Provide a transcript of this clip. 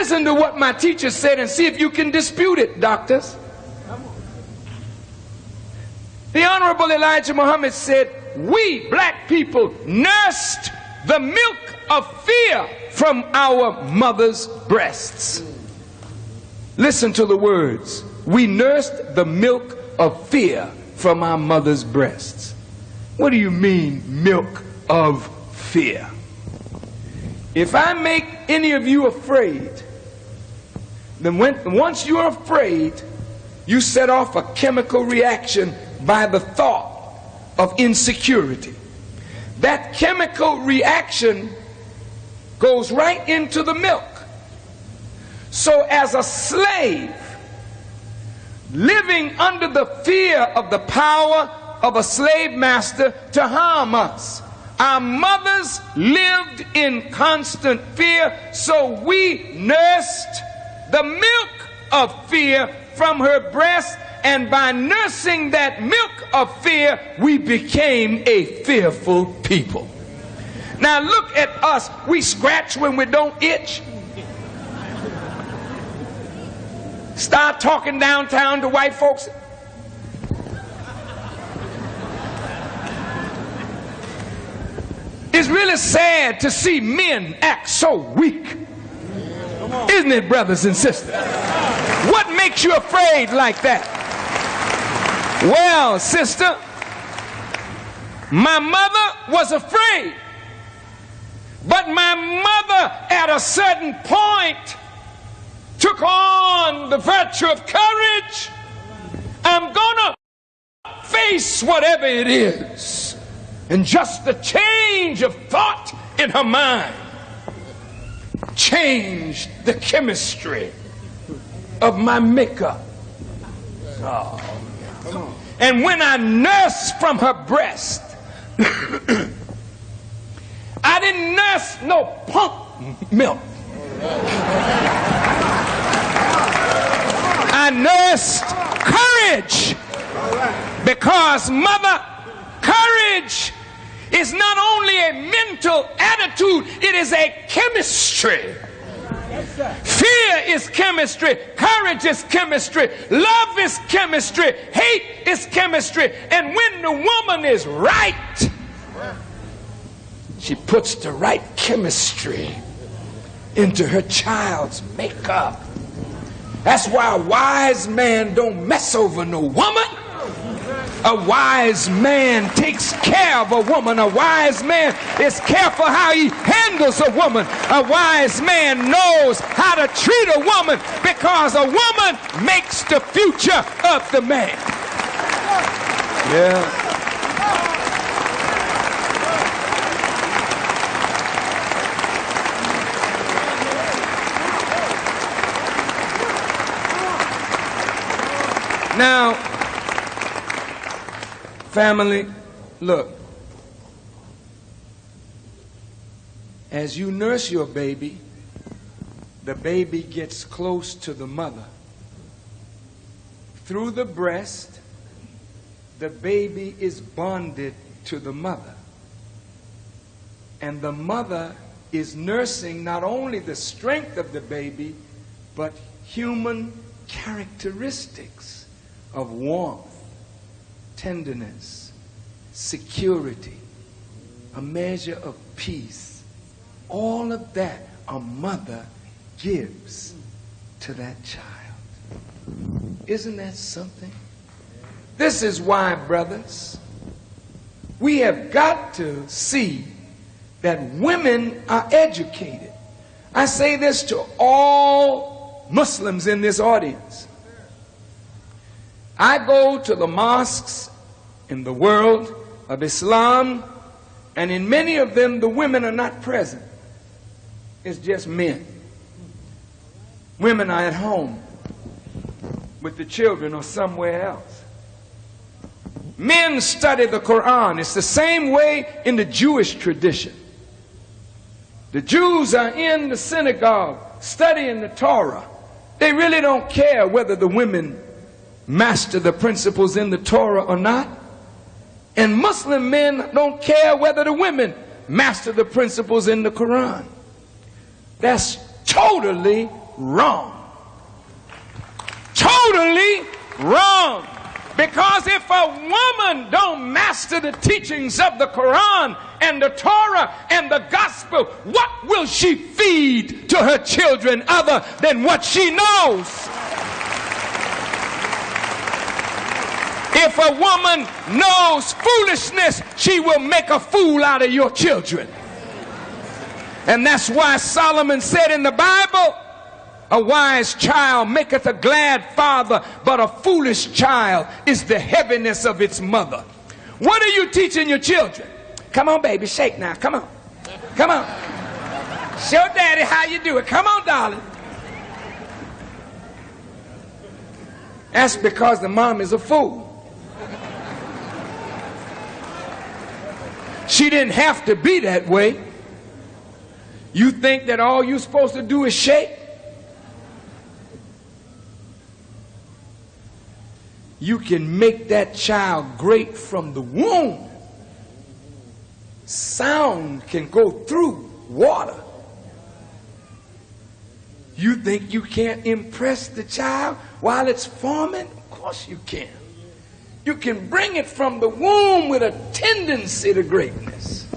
Listen to what my teacher said and see if you can dispute it, doctors. The Honorable Elijah Muhammad said, we black people nursed the milk of fear from our mother's breasts. Listen to the words. We nursed the milk of fear from our mother's breasts. What do you mean, milk of fear? If I make any of you afraid, then once you're afraid, you set off a chemical reaction by the thought of insecurity. That chemical reaction goes right into the milk. So as a slave, living under the fear of the power of a slave master to harm us, our mothers lived in constant fear, so we nursed the milk of fear from her breast, and by nursing that milk of fear, we became a fearful people. Now look at us. We scratch when we don't itch. Start talking downtown to white folks. It's really sad to see men act so weak. Isn't it, brothers and sisters? What makes you afraid like that? Well, sister, my mother was afraid. But my mother, at a certain point, took on the virtue of courage. I'm gonna face whatever it is. And just the change of thought in her mind changed the chemistry of my makeup. Oh. And when I nursed from her breast, I didn't nurse no pump milk. I nursed courage, because mother, courage is not only a mental attitude, it is a chemistry. Fear is chemistry, courage is chemistry, love is chemistry, hate is chemistry. And when the woman is right, she puts the right chemistry into her child's makeup. That's why a wise man don't mess over no woman. A wise man takes care of a woman. A wise man is careful how he handles a woman. A wise man knows how to treat a woman, because a woman makes the future of the man. Yeah. Now, family, look. As you nurse your baby, the baby gets close to the mother. Through the breast, the baby is bonded to the mother. And the mother is nursing not only the strength of the baby, but human characteristics of warmth, tenderness, security, a measure of peace. All of that a mother gives to that child. Isn't that something? This is why, brothers, we have got to see that women are educated. I say this to all Muslims in this audience. I go to the mosques in the world of Islam, and in many of them the women are not present. It's just men. Women are at home with the children or somewhere else. Men study the Quran. It's the same way in the Jewish tradition. The Jews are in the synagogue studying the Torah. They really don't care whether the women master the principles in the Torah or not. And Muslim men don't care whether the women master the principles in the Quran. That's totally wrong. Totally wrong. Because if a woman don't master the teachings of the Quran and the Torah and the gospel, what will she feed to her children other than what she knows? If a woman knows foolishness, she will make a fool out of your children. And that's why Solomon said in the Bible, a wise child maketh a glad father, but a foolish child is the heaviness of its mother. What are you teaching your children? Come on, baby, shake now. Come on. Come on. Show daddy how you do it. Come on, darling. That's because the mom is a fool. She didn't have to be that way. You think that all you're supposed to do is shake? You can make that child great from the womb. Sound can go through water. You think you can't impress the child while it's forming? Of course you can. You can bring it from the womb with a tendency to greatness.